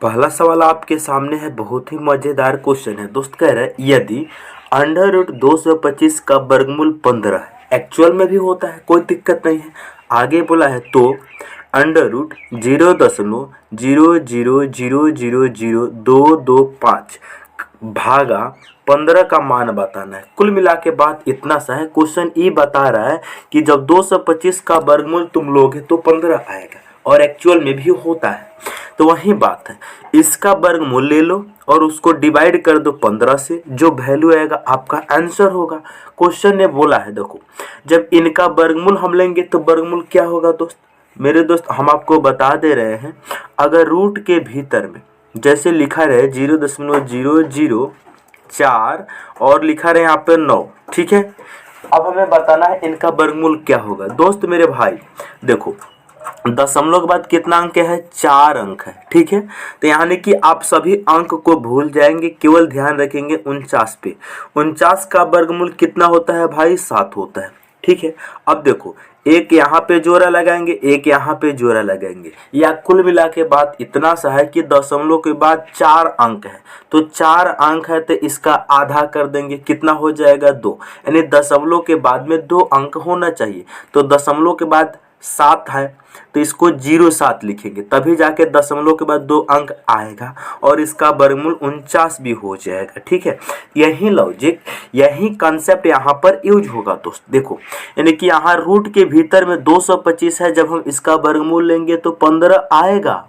पहला सवाल आपके सामने है, बहुत ही मजेदार क्वेश्चन है दोस्त। कह रहा है यदि अंडर रूट 225 का वर्गमूल 15 है, एक्चुअल में भी होता है, कोई दिक्कत नहीं है। आगे बोला है तो अंडर रूट 0.000000225 भागा 15 का मान बताना है। कुल मिला के बात इतना सा है। क्वेश्चन ये बता रहा है कि जब 225 का वर्गमूल तुम लोगे तो 15 आएगा, और एक्चुअल में भी होता है। तो वही बात है, इसका वर्गमूल ले लो और उसको डिवाइड कर दो 15 से, जो वैल्यू आएगा आपका आंसर होगा। क्वेश्चन ने बोला है, देखो जब इनका वर्गमूल हम लेंगे तो वर्गमूल क्या होगा दोस्त। मेरे दोस्त हम आपको बता दे रहे हैं, अगर रूट के भीतर में जैसे लिखा रहे 0.004 और लिखा रहे यहाँ पे 9, ठीक है। अब हमें बताना है इनका वर्गमूल क्या होगा। दोस्त मेरे भाई देखो, दशमलव के बाद कितना अंक है, 4 अंक है, ठीक है। तो यानी कि आप सभी अंक को भूल जाएंगे, केवल ध्यान रखेंगे 49 पे। 49 का वर्गमूल कितना होता है भाई, 7 होता है, ठीक है। अब देखो, एक यहाँ पे जोड़ा लगाएंगे, एक यहाँ पे जोड़ा लगाएंगे, या कुल मिला के बात इतना सा है कि दशमलव के बाद 4 अंक है, तो 4 अंक है तो इसका आधा कर देंगे, कितना हो जाएगा 2। यानी दशमलव के बाद में 2 अंक होना चाहिए। तो दशमलव के बाद 7 है तो इसको 07 लिखेंगे, तभी जाके दशमलव के बाद 2 अंक आएगा और इसका वर्गमूल 49 भी हो जाएगा, ठीक है। यही लॉजिक, यही कंसेप्ट यहाँ पर यूज होगा दोस्त। देखो यानी कि यहाँ रूट के भीतर में 225 है, जब हम इसका वर्गमूल लेंगे तो 15 आएगा,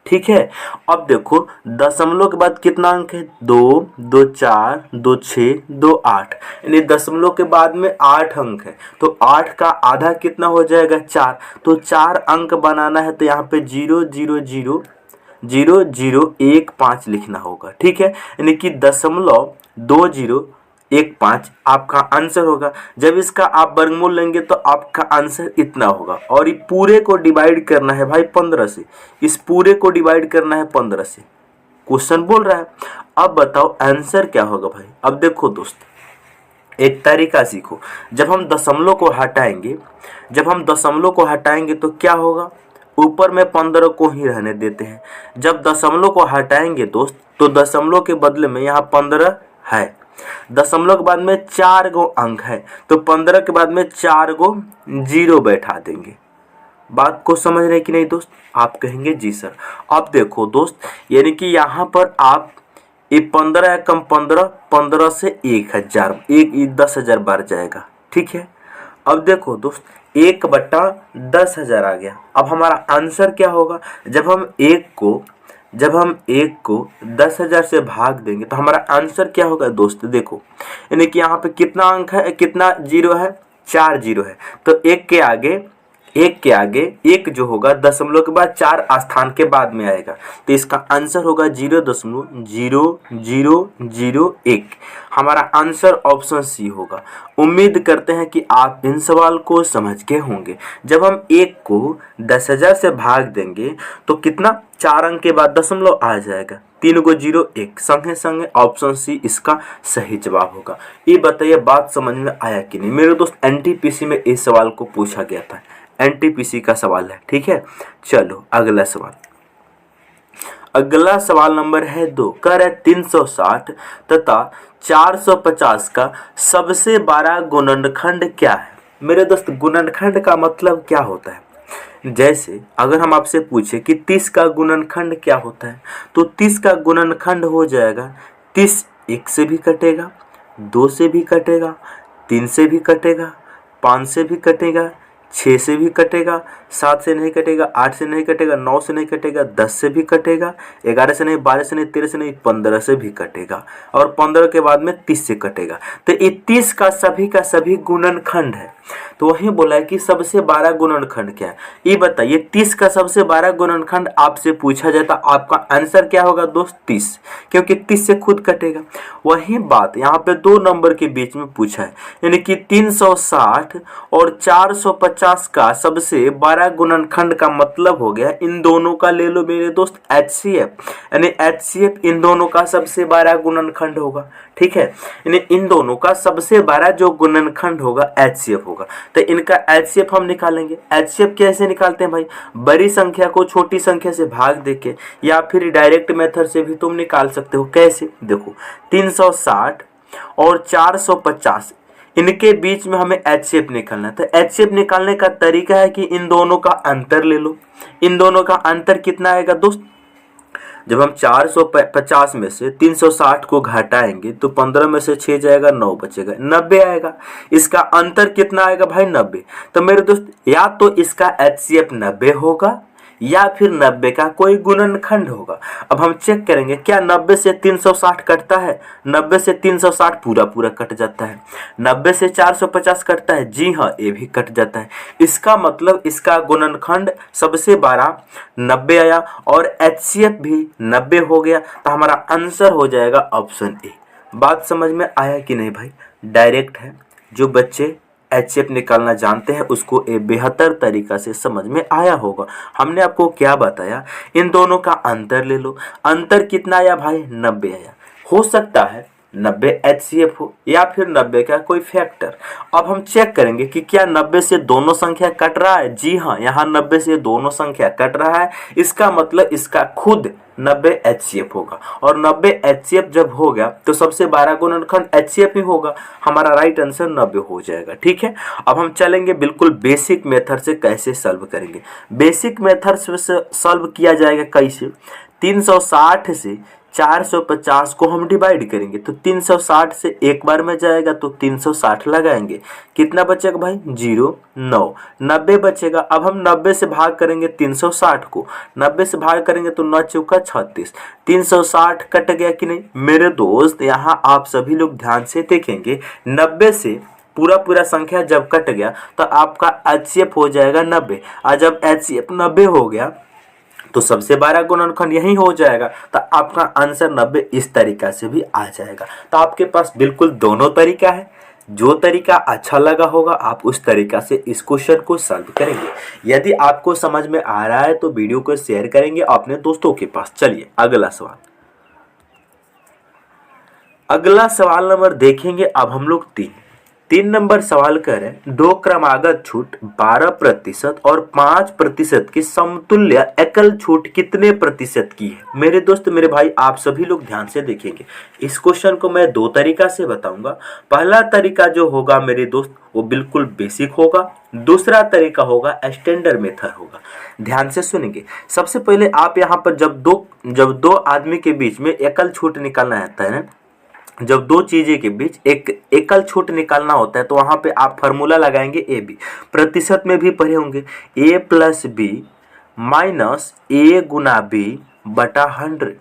ठीक है। अब देखो दशमलव के बाद कितना अंक है, 2, 2 4, 2 6, 2 8, यानी दशमलव के बाद में 8 अंक है, तो 8 का आधा कितना हो जाएगा, 4। तो 4 अंक बनाना है तो यहाँ पे 0.000015 लिखना होगा, ठीक है। यानी कि 0.2015 आपका आंसर होगा। जब इसका आप वर्गमूल लेंगे तो आपका आंसर इतना होगा, और ये पूरे को डिवाइड करना है भाई 15 से, इस पूरे को डिवाइड करना है 15 से। क्वेश्चन बोल रहा है, अब बताओ आंसर क्या होगा भाई। अब देखो दोस्त, एक तरीका सीखो। जब हम दशमलव को हटाएंगे तो क्या होगा, ऊपर में 15 को ही रहने देते हैं। जब दशमलव को हटाएंगे दोस्त तो दशमलव के बदले में यहाँ 15 है, दशमलव के बाद में 4 गो अंक है, तो 15 के बाद में 4 गो 0 बैठा देंगे। बात को समझ रहे कि नहीं दोस्त, आप कहेंगे जी सर। अब देखो दोस्त, यानी कि यहाँ पर आप ये 15 है कम 15, 15 से 1000, 10,000 बढ़ जाएगा, ठीक है। अब देखो दोस्त 1/10,000 आ गया। अब हमारा आंसर क्या होगा, जब हम एक को 10,000 से भाग देंगे तो हमारा आंसर क्या होगा दोस्त। देखो यानी कि यहाँ पे कितना अंक है, कितना 0 है, 4 0 है, तो एक के आगे एक जो होगा दशमलव के बाद 4 स्थान के बाद में आएगा, तो इसका आंसर होगा 0.0001। हमारा आंसर ऑप्शन सी होगा। उम्मीद करते हैं कि आप इन सवाल को समझ गए होंगे। जब हम एक को 10,000 से भाग देंगे तो कितना, 4 अंक के बाद दशमलव आ जाएगा, 3 को 0 1, संगे संगे ऑप्शन सी इसका सही जवाब होगा। ये बताइए बात समझ में आया कि नहीं। मेरे दोस्त एनटीपीसी में इस सवाल को पूछा गया था, एनटीपीसी का सवाल है, ठीक है। चलो अगला सवाल नंबर है 2। कह रहे 360 तथा 450 का सबसे बड़ा गुणनखंड क्या है। मेरे दोस्त गुणनखंड का मतलब क्या होता है, जैसे अगर हम आपसे पूछे कि 30 का गुणनखंड क्या होता है, तो 30 का गुणनखंड हो जाएगा 30 1 से भी कटेगा, 2 से भी कटेगा, 3 से भी कटेगा, 5 से भी कटेगा, 6 से भी कटेगा, 7 से नहीं कटेगा, 8 से नहीं कटेगा, 9 से नहीं कटेगा, 10 से भी कटेगा, 11 से नहीं, 12 से नहीं, 13 से नहीं, 15 से भी कटेगा, और 15 के बाद में 30 से कटेगा। तो ये 30 का सभी गुणनखंड है। तो वही बोला है कि सबसे बड़ा गुणनखंड क्या है। ये बताइए 30 का सबसे बड़ा गुणनखंड आपसे पूछा जाए तो आपका आंसर क्या होगा दोस्त, 30, क्योंकि 30 से खुद कटेगा। वही बात यहाँ पे 2 नंबर के बीच में पूछा है, यानी कि 360 और 450 का सबसे बड़ा गुणनखंड का मतलब हो गया इन दोनों का ले लो मेरे दोस्त HCF, यानी HCF इन दोनों का सबसे बड़ा गुणनखंड होगा, ठीक है। यानी इन दोनों का सबसे बड़ा जो गुणनखंड होगा HCF होगा। होगा। तो इनका HCF हम निकालेंगे। HCF कैसे निकालते हैं भाई, बड़ी संख्या को छोटी संख्या से भाग देके, या फिर डायरेक्ट मेथड से भी तुम निकाल सकते हो। कैसे, देखो 360 और 450 इनके बीच में हमें HCF निकालना है। तो HCF निकालने का तरीका है कि इन दोनों का अंतर ले लो। इन दोनों का अंतर कितना आएगा दोस्त, जब हम 450 में से 360 को घटाएंगे तो 15 में से 6 जाएगा, 9 बचेगा, 90 आएगा। इसका अंतर कितना आएगा भाई, 90। तो मेरे दोस्त या तो इसका HCF 90 होगा या फिर 90 का कोई गुणनखंड होगा। अब हम चेक करेंगे क्या 90 से 360 कटता है, 90 से 360 पूरा पूरा कट जाता है। 90 से 450 कटता है, जी हाँ ये भी कट जाता है। इसका मतलब इसका गुणनखंड सबसे बड़ा 90 आया और HCF भी 90 हो गया। तो हमारा आंसर हो जाएगा ऑप्शन ए। बात समझ में आया कि नहीं भाई, डायरेक्ट है। जो बच्चे HCF निकालना जानते हैं उसको ये बेहतर तरीका से समझ में आया होगा। हमने आपको क्या बताया, इन दोनों का अंतर ले लो। अंतर कितना आया भाई, 90 आया। हो सकता है 90 HCF हो या फिर 90 का कोई फैक्टर। अब हम चेक करेंगे कि क्या 90 से दोनों संख्या कट रहा है। जी हाँ, यहाँ 90 से दोनों संख्या कट रहा है। इसका मतलब इसका खुद 90 HCF होगा, और 90 HCF जब हो गया तो सबसे बड़ा गुणनखंड HCF ही होगा। हमारा राइट आंसर 90 हो जाएगा। ठीक है, अब हम चलेंगे बिल्कुल बेसिक मेथड से कैसे सॉल्व करेंगे। बेसिक मेथड से सॉल्व किया जाएगा कैसे, 360 से 450 को हम डिवाइड करेंगे तो 360 से एक बार में जाएगा तो 360 लगाएंगे, कितना बचेगा भाई, 0, 9, 90 बचेगा। अब हम 90 से भाग करेंगे 360 को, 90 से भाग करेंगे तो 9 चौका 36, 360 कट गया कि नहीं। मेरे दोस्त यहाँ आप सभी लोग ध्यान से देखेंगे, 90 से पूरा पूरा संख्या जब कट गया तो आपका HCF हो जाएगा 90, और जब HCF 90 हो गया तो सबसे बड़ा गुणनखंड यही हो जाएगा। तो आपका आंसर 90 इस तरीका से भी आ जाएगा। तो आपके पास बिल्कुल दोनों तरीका है, जो तरीका अच्छा लगा होगा आप उस तरीका से इस क्वेश्चन को सॉल्व करेंगे। यदि आपको समझ में आ रहा है तो वीडियो को शेयर करेंगे अपने दोस्तों के पास। चलिए अगला सवाल, अगला सवाल नंबर देखेंगे। अब हम लोग 3 नंबर सवाल कर रहे हैं, 2 क्रमागत छूट 12% और 5% की समतुल्य एकल छूट कितने प्रतिशत की है। मेरे दोस्त मेरे भाई आप सभी लोग ध्यान से देखेंगे। इस क्वेश्चन को मैं 2 तरीका से बताऊंगा। पहला तरीका जो होगा मेरे दोस्त वो बिल्कुल बेसिक होगा, दूसरा तरीका होगा स्टैंडर्ड मेथड होगा। ध्यान से सुनेंगे। सबसे पहले आप यहाँ पर जब दो आदमी के बीच में एकल छूट निकालना आता है ना, जब 2 चीजें के बीच एक एकल छूट निकालना होता है तो वहां पे आप फार्मूला लगाएंगे AB। प्रतिशत में भी पढ़े होंगे, A + B minus A Guna B बटा 100।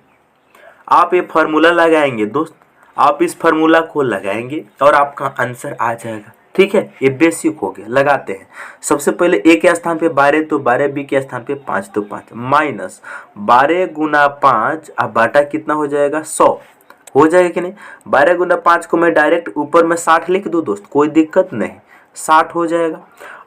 आप ये फार्मूला लगाएंगे दोस्त, आप इस फार्मूला को लगाएंगे और आपका आंसर आ जाएगा। ठीक है, ये बेसिक हो गया। लगाते हैं। सबसे पहले A के स्थान पे 12 तो 12, B के स्थान पे 5 तो 5, माइनस 12 गुना 5 अब बटा कितना हो जाएगा, 100 हो जाएगा कि नहीं। 12 गुना 5 को मैं डायरेक्ट ऊपर में 60 लिख दूँ दोस्त, कोई दिक्कत नहीं, 60 हो जाएगा।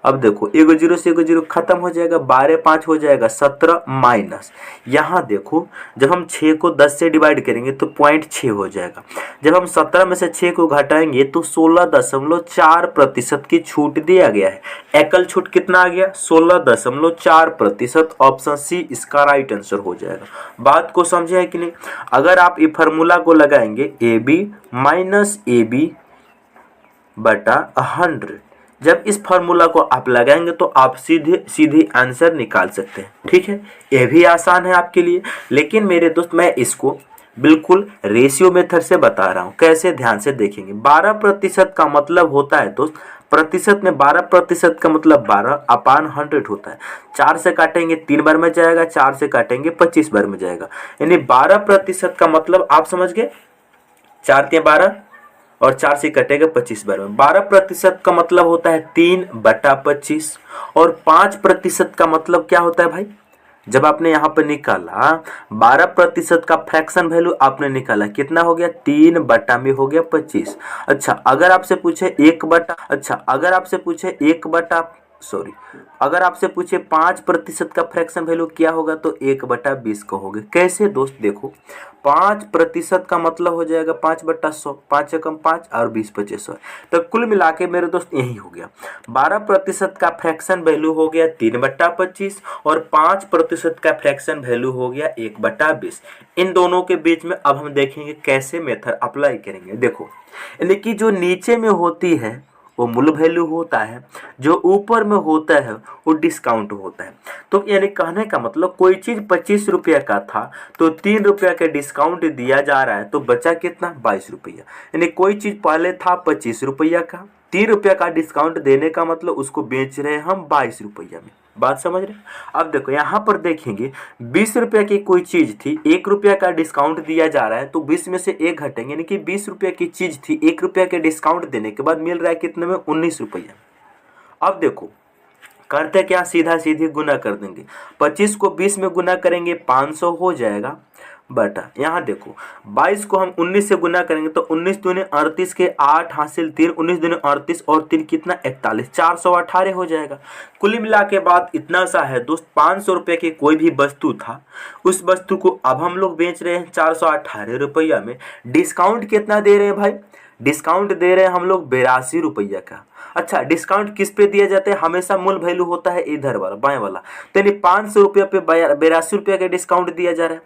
अब देखो 1 0 से 1 0 खत्म हो जाएगा, 12 5 हो जाएगा 17, माइनस यहाँ देखो जब हम 6 को 10 से डिवाइड करेंगे तो 0.6 हो जाएगा। जब हम 17 में से 6 को घटाएंगे तो 16.4% की छूट दिया गया है। एकल छूट कितना आ गया, 16.4%। ऑप्शन सी इसका राइट आंसर हो जाएगा। बात को समझे है कि नहीं। अगर आप ये फार्मूला को लगाएंगे AB माइनस AB बटा 100, जब इस फार्मूला को आप लगाएंगे तो आप सीधे आंसर निकाल सकते हैं। ठीक है, यह भी आसान है आपके लिए। लेकिन मेरे दोस्त मैं इसको बिल्कुल रेशियो मेथड से बता रहा हूँ। कैसे, ध्यान से देखेंगे। 12% का मतलब होता है दोस्त, प्रतिशत में 12% का मतलब 12/100 होता है। 4 से काटेंगे 3 बार में जाएगा, 4 से काटेंगे 25 बार में जाएगा। यानी 12% का मतलब आप समझ गए, 4 × 12 और 4 से कटेगा 25 बार में। 12% का मतलब होता है 3/25। और 5% का मतलब क्या होता है भाई, जब आपने यहाँ पर निकाला 12% का फ्रैक्शन वैल्यू आपने निकाला, कितना हो गया, 3 बटा में हो गया 25। अगर आपसे पूछे 1/, सॉरी, अगर आपसे पूछे 5% का फ्रैक्शन वैल्यू क्या होगा तो 1/20 कहोगे। कैसे दोस्त, देखो 5% का मतलब हो जाएगा 5/100, 5 एकम 5 और 20 × 100, तो कुल मिला के मेरे दोस्त यही हो गया। 12% का फ्रैक्शन वैल्यू हो गया 3/25 और 5% का फ्रैक्शन वैल्यू हो गया 1/20। इन दोनों के बीच में अब हम देखेंगे कैसे मेथड अप्लाई करेंगे। देखो, यानी कि जो नीचे में होती है वो मूल वैल्यू होता है, जो ऊपर में होता है वो डिस्काउंट होता है। तो यानी कहने का मतलब कोई चीज़ 25 रुपये का था तो 3 रुपये का डिस्काउंट दिया जा रहा है तो बचा कितना, 22 रुपया। यानी कोई चीज़ पहले था 25 रुपया का, 3 रुपये का डिस्काउंट देने का मतलब उसको बेच रहे हैं हम 22 रुपया में। बात समझ रहे हैं? अब देखो यहाँ पर देखेंगे 20 रुपये की कोई चीज़ थी, 1 रुपया का डिस्काउंट दिया जा रहा है तो 20 में से 1 घटेंगे, यानी कि 20 रुपये की चीज़ थी, 1 रुपया के डिस्काउंट देने के बाद मिल रहा है कितने में, 19 रुपया। अब देखो करते क्या, सीधा सीधी गुना कर देंगे, 25 को 20 में गुना करेंगे 500 हो जाएगा, बटा यहाँ देखो 22 को हम 19 से गुना करेंगे तो 19 दूने 38 के 8 हासिल 3, 19 दूने 38 और 3 कितना 41, 418 हो जाएगा। कुल मिला के बाद इतना सा है दोस्त, 500 रुपये की कोई भी वस्तु था, उस वस्तु को अब हम लोग बेच रहे हैं 418 रुपया में। डिस्काउंट कितना दे रहे हैं भाई, डिस्काउंट दे रहे हैं हम लोग 82 रुपया का। अच्छा, डिस्काउंट किस पे दिया जाता है, हमेशा मूल वैल्यू होता है इधर वाला बाएं वाला, तो यानी 500 रुपये पे 82 रुपये का डिस्काउंट दिया जा रहा है।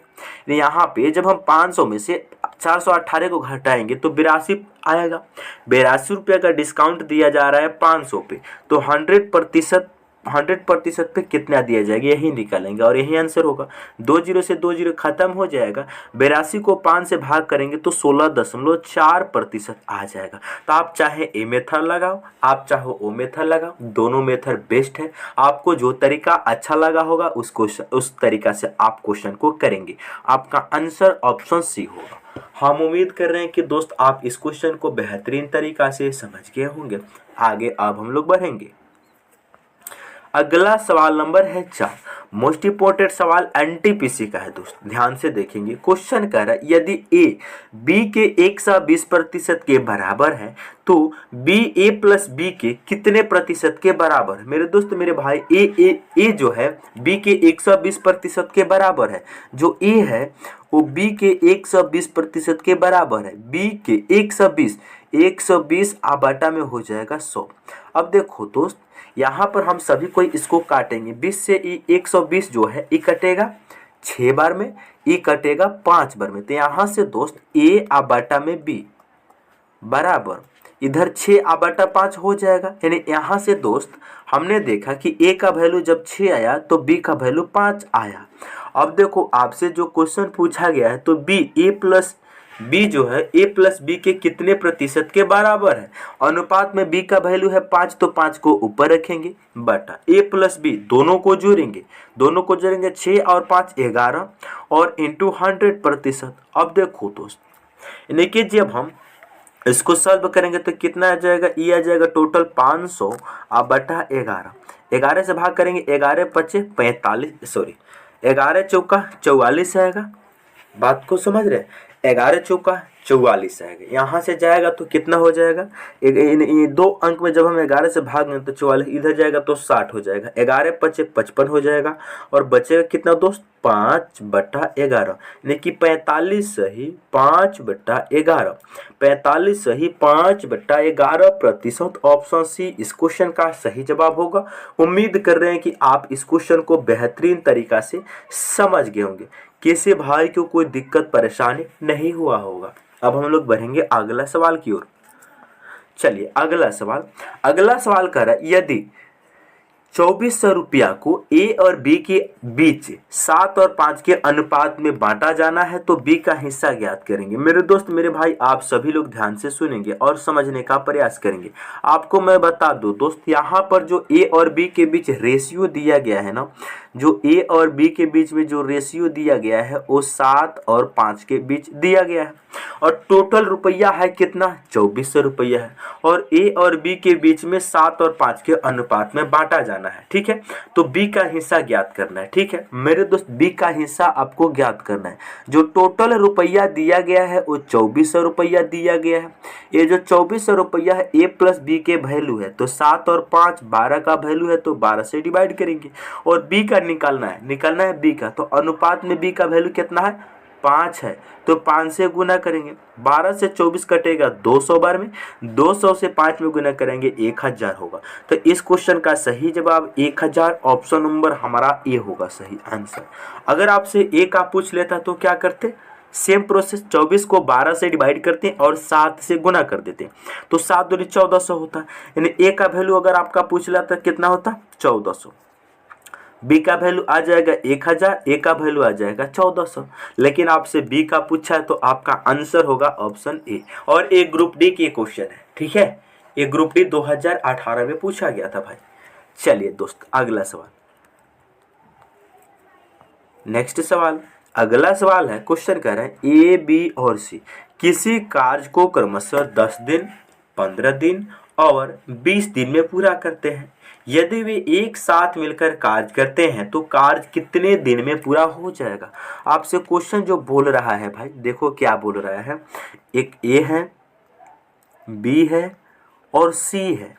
यहाँ पे जब हम 500 में से 418 को घटाएंगे तो 82 आएगा। 82 रुपये का डिस्काउंट दिया जा रहा है 500 पे, तो 100% पे कितना दिया जाएगा यही निकालेंगे और यही आंसर होगा। 2 जीरो से 2 जीरो खत्म हो जाएगा, 82 को 5 से भाग करेंगे तो 16.4% आ जाएगा। तो आप चाहे ए मेथड लगाओ, आप चाहो ओ मेथड लगाओ, दोनों मेथड बेस्ट है। आपको जो तरीका अच्छा लगा होगा उस तरीका से आप क्वेश्चन को करेंगे। आपका आंसर ऑप्शन सी होगा। हम उम्मीद कर रहे हैं कि दोस्त आप इस क्वेश्चन को बेहतरीन तरीका से समझ गए होंगे। आगे अब हम लोग बढ़ेंगे। अगला सवाल नंबर है 4। मोस्ट इंपोर्टेंट सवाल एनटीपीसी का है दोस्त, ध्यान से देखेंगे। क्वेश्चन कह रहा है यदि ए बी के 120% के बराबर है तो बी ए प्लस बी के कितने प्रतिशत के बराबर है। मेरे दोस्त मेरे भाई ए जो है बी के 120% के बराबर है, जो ए है वो बी के 120% के बराबर है। बी के 120 आबाटा में हो जाएगा 100। अब देखो दोस्त यहाँ पर हम सभी कोई इसको काटेंगे, 20 से 120 जो है ई कटेगा 6 बार में, ई कटेगा 5 बार में, तो यहाँ से दोस्त ए आबाटा में बी बराबर इधर 6 आबाटा 5 हो जाएगा। यानी यहाँ से दोस्त हमने देखा कि ए का वैल्यू जब 6 आया तो बी का वैल्यू 5 आया। अब देखो आपसे जो क्वेश्चन पूछा गया है तो ए प्लस बी जो है ए प्लस बी के कितने प्रतिशत के बराबर है। अनुपात में बी का वैल्यू है 5 तो 5 को ऊपर रखेंगे बटा ए प्लस बी दोनों को जोड़ेंगे 6 और 5 11 और इंटू 100%। अब देखो दोस्त यानी कि जब हम इसको सॉल्व करेंगे तो कितना आ जाएगा, ये आ जाएगा टोटल 500 बटा 11 से भाग करेंगे 11 पचे 45 सॉरी 11 चौका 44 आएगा। बात को समझ रहे, 11 चौका 44 आएगा। यहाँ से जाएगा तो कितना हो जाएगा, दो अंक में जब हम 11 से भागेंगे तो 44 इधर जाएगा तो 60 हो जाएगा। 11 पचे 55 हो जाएगा और बचेगा कितना दोस्त 5 बटा 11, यानी कि 45 सही 5 बटा 11, 45 सही 5 बटा 11%। ऑप्शन सी इस क्वेश्चन का सही जवाब होगा। उम्मीद कर रहे हैं कि आप इस क्वेश्चन को बेहतरीन तरीका से समझ गए होंगे, किसी भाई को कोई दिक्कत परेशानी नहीं हुआ होगा। अब हम लोग बढ़ेंगे अगला सवाल की ओर। चलिए अगला सवाल कर रहा है यदि 2400 रुपया को ए और बी के बीच 7 और 5 के अनुपात में बांटा जाना है तो बी का हिस्सा ज्ञात करेंगे। मेरे दोस्त मेरे भाई आप सभी लोग ध्यान से सुनेंगे और समझने का प्रयास करेंगे। आपको मैं बता दूं दोस्त यहाँ पर जो ए और बी के बीच रेशियो दिया गया है ना, जो ए और बी के बीच में जो रेशियो दिया गया है वो 7 और 5 के बीच दिया गया है और टोटल रुपया है कितना 2400 रुपया है और ए और बी के बीच में 7 और 5 के अनुपात में बांटा जाना निकालना है, ठीक है। तो बी का हिस्सा ज्ञात करना है, ठीक है मेरे दोस्त, बी का हिस्सा आपको ज्ञात करना है। जो टोटल रुपया दिया गया है वो 2400 रुपया दिया गया है। ये जो 2400 रुपया है ए प्लस बी के वैल्यू है, तो 7 और 5 12 का वैल्यू है, तो 12 से डिवाइड करेंगे। और बी का निकालना है बी का, तो अनुपात में बी का वैल्यू कितना है 5 है, तो 5 से गुना करेंगे। 12 से 24 कटेगा 200 बार में, 200 से 5 में गुना करेंगे 1000 होगा। तो इस क्वेश्चन का सही जवाब 1000, ऑप्शन नंबर हमारा ए होगा सही आंसर। अगर आपसे ए का पूछ लेता तो क्या करते, सेम प्रोसेस, 24 को 12 से डिवाइड करते हैं और 7 से गुना कर देते हैं, तो 7 दूनी 1400 होता। यानी ए का वैल्यू अगर आपका पूछ लेता कितना होता 1400, बी का वैल्यू आ जाएगा 1000, ए का वैल्यू आ जाएगा 1400। लेकिन आपसे बी का पूछा है तो आपका आंसर होगा ऑप्शन ए। और ए ग्रुप डी की क्वेश्चन है, ठीक है, ये ग्रुप डी 2018 में पूछा गया था भाई। चलिए दोस्त अगला सवाल, नेक्स्ट सवाल, अगला सवाल है, क्वेश्चन कह रहा है ए बी और सी किसी कार्य को क्रमशः 10 दिन 15 दिन और 20 दिन में पूरा करते हैं। यदि वे एक साथ मिलकर कार्य करते हैं तो कार्य कितने दिन में पूरा हो जाएगा। आपसे क्वेश्चन जो बोल रहा है भाई, देखो क्या बोल रहा है, एक ए है, बी है और सी है।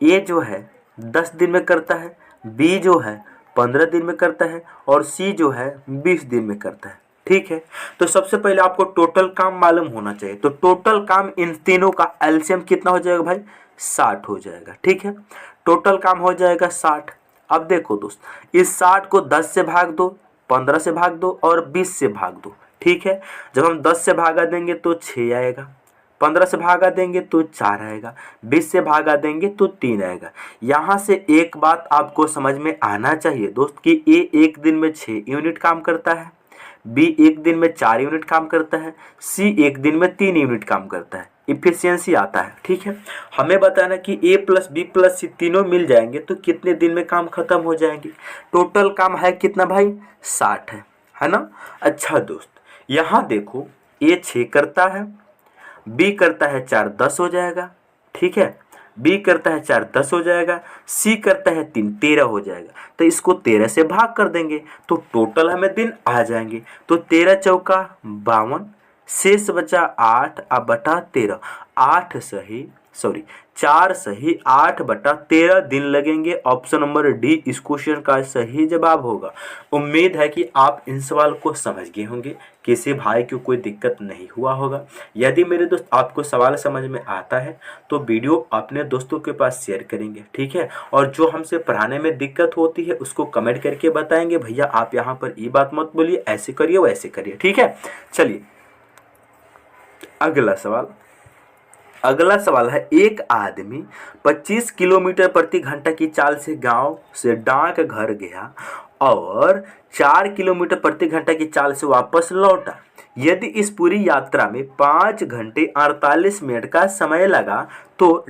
ए जो है 10 दिन में करता है, बी जो है 15 दिन में करता है और सी जो है 20 दिन में करता है, ठीक है। तो सबसे पहले आपको टोटल काम मालूम होना चाहिए, तो टोटल काम इन तीनों का एलसीएम कितना हो जाएगा भाई 60 हो जाएगा, ठीक है। टोटल काम हो जाएगा 60। अब देखो दोस्त, इस 60 को 10 से भाग दो, 15 से भाग दो और 20 से भाग दो, ठीक है। जब हम 10 से भागा देंगे तो 6 आएगा, 15 से भागा देंगे तो 4 आएगा, 20 से भागा देंगे तो 3 आएगा। यहाँ से एक बात आपको समझ में आना चाहिए दोस्त कि ए एक दिन में 6 यूनिट काम करता है, बी एक दिन में 4 यूनिट काम करता है, सी एक दिन में 3 यूनिट काम करता है। इफिशियंसी आता है, ठीक है। हमें बताना कि ए प्लस बी प्लस सी तीनों मिल जाएंगे तो कितने दिन में काम खत्म हो जाएंगे। टोटल काम है कितना भाई 60 है ना। अच्छा दोस्त, यहाँ देखो ए 6 करता है, बी करता है 4 10 हो जाएगा, ठीक है। बी करता है 4 10 हो जाएगा, सी करता है 3 13 हो जाएगा। तो इसको 13 से भाग कर देंगे तो टोटल हमें दिन आ जाएंगे। तो 13 चौका 52, शेष बचा 8 अब बटा 13, 4 सही 8 बटा 13 दिन लगेंगे। ऑप्शन नंबर डी इस क्वेश्चन का सही जवाब होगा। उम्मीद है कि आप इन सवाल को समझ गए होंगे, किसी भाई को कोई दिक्कत नहीं हुआ होगा। यदि मेरे दोस्त आपको सवाल समझ में आता है तो वीडियो अपने दोस्तों के पास शेयर करेंगे, ठीक है। और जो हमसे पढ़ाने में दिक्कत होती है उसको कमेंट करके बताएंगे, भैया आप यहाँ पर ये बात मत बोलिए, ऐसे करिए वैसे करिए, ठीक है। चलिए अगला सवाल है, एक आदमी 25 किलोमीटर प्रति घंटा की चाल से गांव से डाक घर गया और 4 किलोमीटर प्रति घंटा की चाल से वापस लौटा। यदि इस पूरी यात्रा में 5 घंटे 48 मिनट का समय लगा तो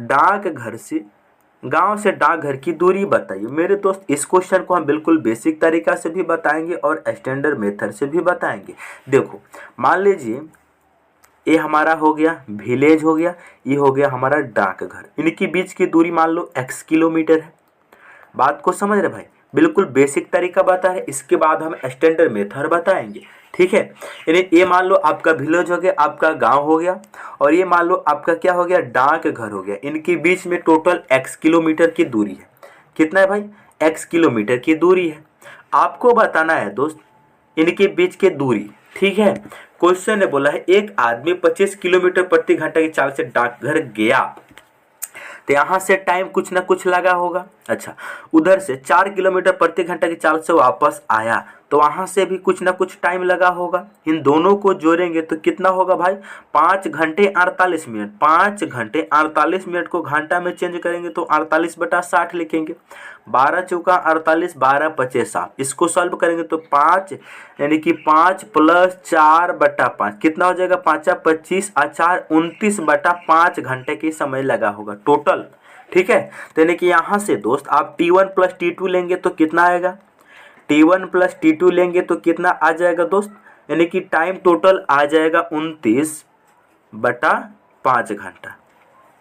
गांव से डाकघर की दूरी बताइए। मेरे दोस्त इस क्वेश्चन को हम बिल्कुल बेसिक तरीका से भी बताएंगे और स्टैंडर्ड मेथड से भी बताएंगे। देखो मान लीजिए ये हमारा हो गया विलेज हो गया, ये हो गया हमारा डाकघर, इनकी बीच की दूरी मान लो x किलोमीटर है। बात को समझ रहे भाई, बिल्कुल बेसिक तरीका बता है, इसके बाद हम स्टैंडर्ड मेथड बताएंगे, ठीक है। यानी ये मान लो आपका विलेज हो गया, आपका गांव हो गया, और ये मान लो आपका क्या हो गया डाकघर हो गया। इनके बीच में टोटल x किलोमीटर की दूरी है। कितना है भाई x किलोमीटर की दूरी है। आपको बताना है दोस्त इनके बीच की दूरी, ठीक है। क्वेश्चन ने बोला है एक आदमी 25 किलोमीटर प्रति घंटा की चाल से डाकघर गया, तो यहाँ से टाइम कुछ ना कुछ लगा होगा। अच्छा, उधर से 4 किलोमीटर प्रति घंटा की चाल से वापस आया तो वहाँ से भी कुछ ना कुछ टाइम लगा होगा। इन दोनों को जोड़ेंगे तो कितना होगा भाई 5 घंटे 48 मिनट। 5 घंटे 48 मिनट को घंटा में चेंज करेंगे तो 48 बटा 60 लिखेंगे। 12 चौका 48, 12 पचे 7, इसको सॉल्व करेंगे तो 5 यानी कि 5 प्लस 4 बटा 5 कितना हो जाएगा 5 25 और 4 29 बटा 5 घंटे की समय लगा होगा टोटल, ठीक है। तो यानी कि यहाँ से दोस्त आप T1 प्लस T2 लेंगे तो कितना आएगा, T1 प्लस T2 लेंगे तो कितना आ जाएगा दोस्त, यानी कि टाइम टोटल आ जाएगा 29 बटा 5 घंटा।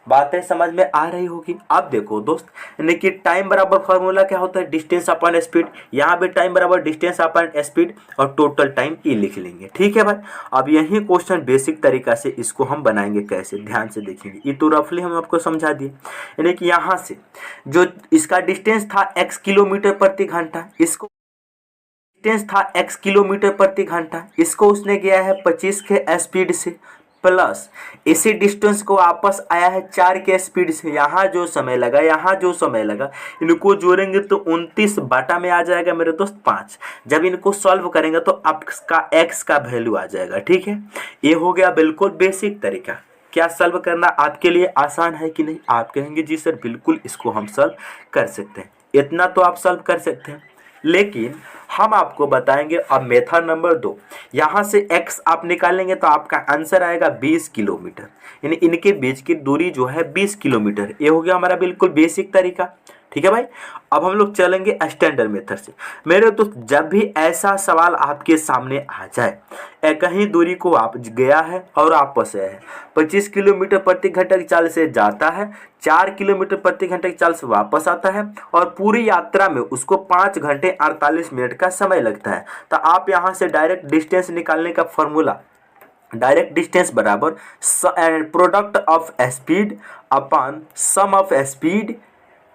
बातें समझ में आ रही होगी। अब देखो दोस्त, यानी कि टाइम बराबर फॉर्मूला क्या होता है, डिस्टेंस अपॉन स्पीड। यहाँ भी टाइम बराबर डिस्टेंस अपॉन स्पीड और टोटल टाइम ई लिख लेंगे। ठीक है भाई, अब यही क्वेश्चन बेसिक तरीका से इसको हम बनाएंगे कैसे, ध्यान से देखेंगे। ये तो रफली हम आपको समझा दिए, यानी कि यहाँ से जो इसका डिस्टेंस था x किलोमीटर प्रति घंटा, इसको डिस्टेंस था x किलोमीटर प्रति घंटा, इसको उसने किया है 25 के स्पीड से, प्लस इसी डिस्टेंस को वापस आया है 4 के स्पीड से। यहाँ जो समय लगा, यहाँ जो समय लगा, इनको जोड़ेंगे तो 29 बाटा में आ जाएगा मेरे दोस्त 5। जब इनको सॉल्व करेंगे तो आपका x का वैल्यू आ जाएगा। ठीक है, ये हो गया बिल्कुल बेसिक तरीका। क्या सॉल्व करना आपके लिए आसान है कि नहीं? आप कहेंगे जी सर बिल्कुल इसको हम सॉल्व कर सकते हैं, इतना तो आप सॉल्व कर सकते हैं। लेकिन हम आपको बताएंगे अब मेथड नंबर 2। यहाँ से x आप निकालेंगे तो आपका आंसर आएगा 20 किलोमीटर, यानी इनके बीच की दूरी जो है 20 किलोमीटर। ये हो गया हमारा बिल्कुल बेसिक तरीका। ठीक है भाई, अब हम लोग चलेंगे स्टैंडर्ड मेथड से। मेरे दोस्त, जब भी ऐसा सवाल आपके सामने आ जाए, कहीं दूरी को आप गया है और वापस आया है, 25 किलोमीटर प्रति घंटे की चाल से जाता है, 4 किलोमीटर प्रति घंटे की चाल से वापस आता है, और पूरी यात्रा में उसको 5 घंटे 48 मिनट का समय लगता है, तो आप यहाँ से डायरेक्ट डिस्टेंस निकालने का फॉर्मूला, डायरेक्ट डिस्टेंस बराबर product of speed upon sum of speed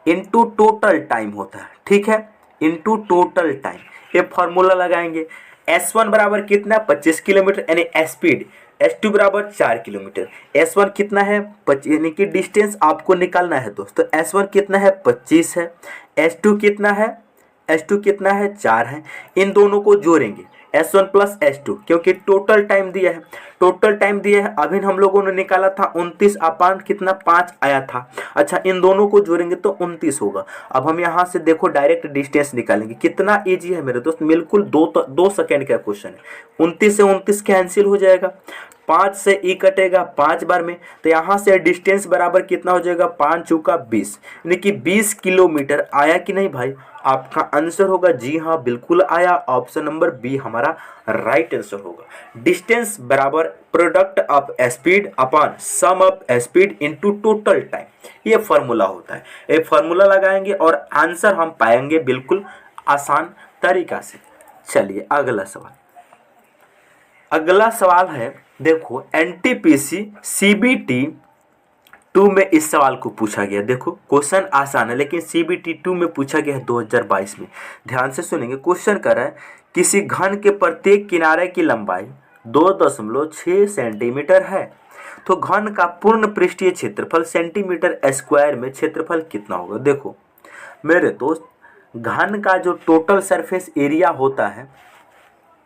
into total time होता है। ठीक है, इनटू टोटल टाइम, ये फॉर्मूला लगाएंगे। S1 बराबर कितना, 25 किलोमीटर, यानी स्पीड। S2 बराबर 4 किलोमीटर। S1 कितना है, यानी कि डिस्टेंस आपको निकालना है दोस्तों। S1 कितना है, 25 है। S2 कितना है, S2 कितना है, 4 है। इन दोनों को जोड़ेंगे, S1 प्लस S2, क्योंकि टोटल टाइम दिया है, टोटल टाइम दिया है। अभी हम लोगों ने निकाला था 29 अपान कितना 5 आया था। अच्छा, इन दोनों को जोड़ेंगे तो 29 होगा। अब हम यहाँ से देखो डायरेक्ट डिस्टेंस निकालेंगे। कितना इजी है मेरे दोस्त, बिल्कुल 2 सेकेंड का क्वेश्चन है। 29 से 29 कैंसिल हो जाएगा, 5 से ई कटेगा 5 बार में, तो यहाँ से डिस्टेंस बराबर कितना हो जाएगा, 5 चौका 20, यानी कि 20 किलोमीटर। आया कि नहीं भाई? आपका आंसर होगा जी हाँ बिल्कुल आया, ऑप्शन नंबर बी हमारा राइट आंसर होगा। डिस्टेंस बराबर product of speed upon sum of speed into total time, ये फॉर्मूला होता है। ये फॉर्मूला लगाएंगे और आंसर हम पाएंगे बिल्कुल आसान तरीका से। चलिए अगला सवाल, अगला सवाल है देखो, एनटीपीसी सीबीटी 2 में इस सवाल को पूछा गया। देखो क्वेश्चन आसान है, लेकिन सीबीटी 2 में पूछा गया है 2022 में। ध्यान से सुनेंगे। क्वेश्चन कर रहा है, किसी घन के प्रत्येक किनारे की लंबाई 2.6 सेंटीमीटर है, तो घन का पूर्ण पृष्ठीय क्षेत्रफल सेंटीमीटर स्क्वायर में क्षेत्रफल कितना होगा। देखो मेरे दोस्त, घन का जो टोटल सरफेस एरिया होता है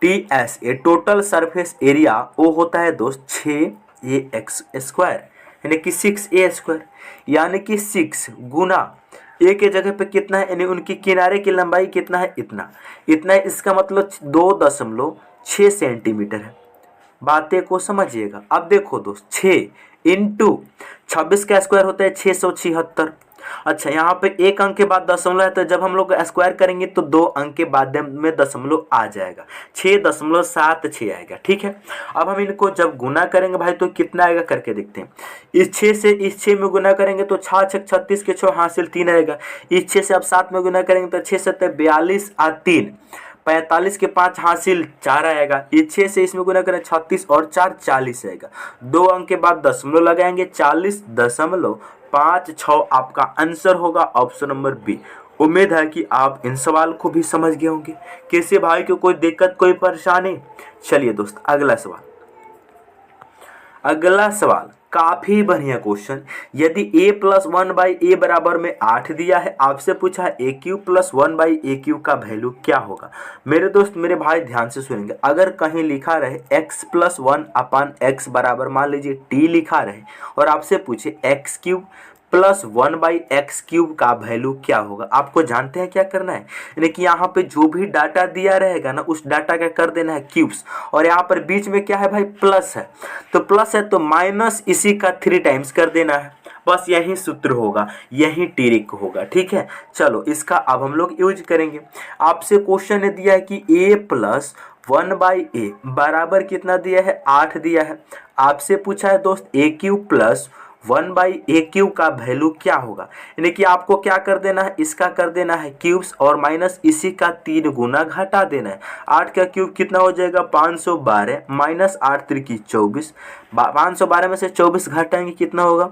TSA, टोटल सरफेस एरिया, वो होता है दोस्त 6AX स्क्वायर, यानी कि 6A स्क्वायर, यानी कि 6 गुना ए के जगह पे कितना है, यानी उनकी किनारे की लंबाई कितना है, इतना इतना है। इसका मतलब 2.6 सेंटीमीटर है। बातें को समझिएगा। अब देखो दोस्त, 6 इंटू 26 का स्क्वायर होता है 676। अच्छा, यहाँ पे एक अंक के बाद दशमलव है, तो जब हम लोग स्क्वायर करेंगे तो 2 अंक के बाद में दशमलव आ जाएगा, 6.76 आएगा। ठीक है, अब हम इनको जब गुना करेंगे भाई तो कितना आएगा करके देखते हैं। इस 6 से इस 6 में गुना करेंगे तो 6 6 36 के 6 हासिल 3 आएगा। इस 6 से अब 7 में गुना करेंगे तो 6 7 42 और 3 45 के 5 हासिल 4 आएगा। ये 6 से इसमें गुना करें 36 और 4 40 आएगा। 2 अंक के बाद दशमलव लगाएंगे, 40.56 आपका आंसर होगा, ऑप्शन नंबर बी। उम्मीद है कि आप इन सवाल को भी समझ गए होंगे। किसी भाई को कोई दिक्कत, कोई परेशानी? चलिए दोस्त अगला सवाल, अगला सवाल काफी बढ़िया क्वेश्चन। यदि a प्लस 1/a बराबर में 8 दिया है, आपसे पूछा है a³ प्लस 1/a³ का वैल्यू क्या होगा। मेरे दोस्त मेरे भाई ध्यान से सुनेंगे। अगर कहीं लिखा रहे x प्लस 1 अपान x बराबर मान लीजिए t लिखा रहे, और आपसे पूछे x³ प्लस 1/x³ का वैल्यू क्या होगा, आपको जानते हैं क्या करना है, यानी कि यहाँ पे जो भी डाटा दिया रहेगा ना, उस डाटा का कर देना है क्यूब्स, और यहाँ पर बीच में क्या है भाई, प्लस है, तो प्लस है तो माइनस इसी का 3 टाइम्स कर देना है। बस यही सूत्र होगा, यही ट्रिक होगा। ठीक है, चलो इसका अब हम लोग यूज करेंगे। आपसे क्वेश्चन ने दिया है कि a प्लस 1/a बराबर कितना दिया है, 8 दिया है। आपसे पूछा है दोस्त a³ प्लस 1/a³ का वैल्यू क्या होगा, यानी कि आपको क्या कर देना है, इसका कर देना है क्यूब्स और माइनस इसी का 3 गुना घटा देना है। 8 का क्यूब कितना हो जाएगा 512 माइनस 8 त्रिकी 24, 512 में से 24 घटाएंगे कितना होगा,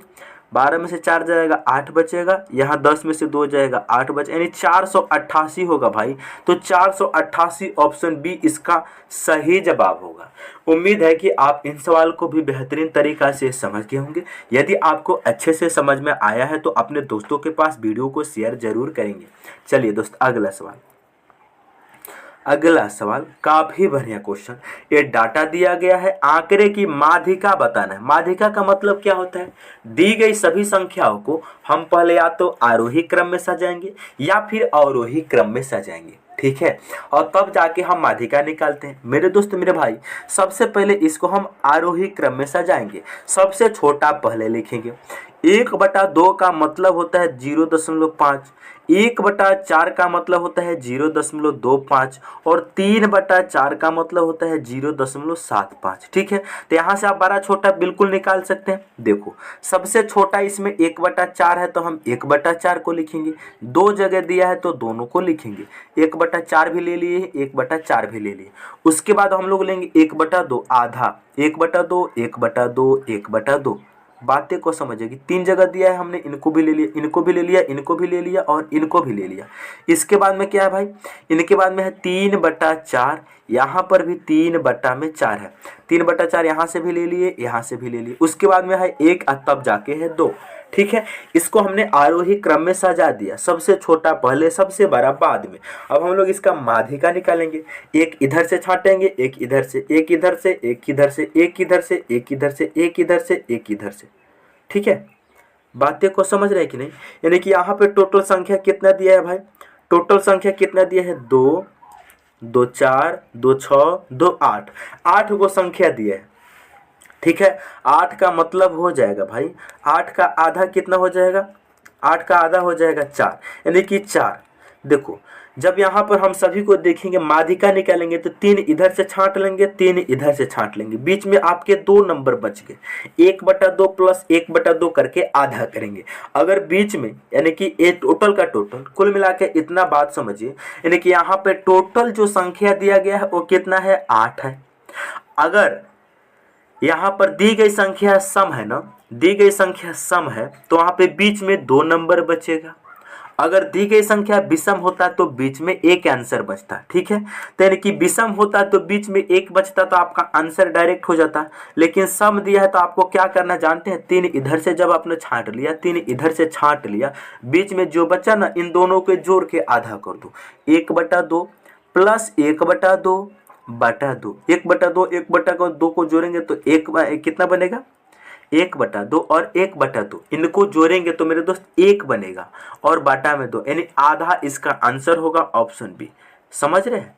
12 में से 4 जाएगा 8 बचेगा, यहाँ 10 में से 2 जाएगा 8 बचे, यानी 488 होगा भाई। तो 488 ऑप्शन बी इसका सही जवाब होगा। उम्मीद है कि आप इन सवाल को भी बेहतरीन तरीका से समझ गए होंगे। यदि आपको अच्छे से समझ में आया है तो अपने दोस्तों के पास वीडियो को शेयर जरूर करेंगे। चलिए दोस्त अगला सवाल काफी बढ़िया क्वेश्चन। ये डाटा दिया गया है, आंकड़े की माध्यिका बताना है। माध्यिका का मतलब क्या होता है, दी गई सभी संख्याओं को हम पहले या तो आरोही क्रम में सजाएंगे या फिर अवरोही क्रम में सजाएंगे, ठीक है, और तब जाके हम माध्यिका निकालते हैं। मेरे दोस्त मेरे भाई, सबसे पहले इसको हम आरोही क्रम में सजाएंगे। सबसे छोटा पहले लिखेंगे। 1/2 का मतलब होता है 0.5, 1/4 का मतलब होता है 0.25 और 3/4 का मतलब होता है 0.75, ठीक है। तो यहाँ से आप बड़ा छोटा बिल्कुल निकाल सकते हैं। देखो सबसे छोटा इसमें 1/4 है तो हम 1/4 को लिखेंगे, 2 जगह दिया है तो दोनों को लिखेंगे, 1/4 भी ले लिए 1/4 भी ले लिए। उसके बाद हम लोग लेंगे 1/2 आधा, 1/2 1/2 1/2। बातें को समझेगी, 3 जगह दिया है हमने, इनको भी ले लिया, इनको भी ले लिया, इनको भी ले लिया और इनको भी ले लिया। इसके बाद में क्या है भाई, इनके बाद में है 3/4, यहाँ पर भी 3/4 है, 3/4 यहाँ से भी ले लिए, यहाँ से भी ले लिए। उसके बाद में है 1 तब जाके है 2, ठीक है। इसको हमने आरोही क्रम में सजा दिया, सबसे छोटा पहले सबसे बड़ा बाद में। अब हम लोग इसका माध्यिका निकालेंगे। एक इधर से छाटेंगे, एक इधर से, एक इधर से, एक इधर से, एक इधर से, एक इधर से, एक इधर से, एक इधर से, ठीक है। बातें को समझ रहे हैं कि नहीं, यानी कि यहाँ पे टोटल संख्या कितना दिया है भाई, टोटल संख्या कितना दिया है 2, 2 4, 2 6, 2 8, 8 को संख्या दिया है, ठीक है। 8 का मतलब हो जाएगा भाई, 8 का आधा कितना हो जाएगा, 8 का आधा हो जाएगा 4, यानी कि 4। देखो जब यहाँ पर हम सभी को देखेंगे माध्यिका निकालेंगे तो 3 इधर से छांट लेंगे, 3 इधर से छांट लेंगे, बीच में आपके 2 नंबर बच गए, 1/2 प्लस 1/2 करके आधा करेंगे। अगर बीच में यानी कि ये टोटल का टोटल, कुल मिला के इतना बात समझिए, यानी कि यहाँ पे टोटल जो संख्या दिया गया है वो कितना है 8 है। अगर यहाँ पर दी गई संख्या सम है ना, दी गई संख्या सम है तो वहाँ पे बीच में 2 नंबर बचेगा। अगर दी गई संख्या विषम होता तो बीच में एक आंसर बचता, ठीक है। तो यानी कि विषम होता तो बीच में एक बचता तो आपका आंसर डायरेक्ट हो जाता, लेकिन सम दिया है तो आपको क्या करना जानते हैं, 3 इधर से जब आपने छांट लिया, 3 इधर से छांट लिया, बीच में जो बचा ना इन दोनों को जोड़ के आधा कर दो, 1/2 प्लस 1/2 बटा 2, 1/2 1/2 को जोड़ेंगे तो एक कितना बनेगा 1/2 और 1/2, इनको जोड़ेंगे तो मेरे दोस्त 1 बनेगा और बाटा में 2, यानी आधा इसका आंसर होगा ऑप्शन बी। समझ रहे हैं।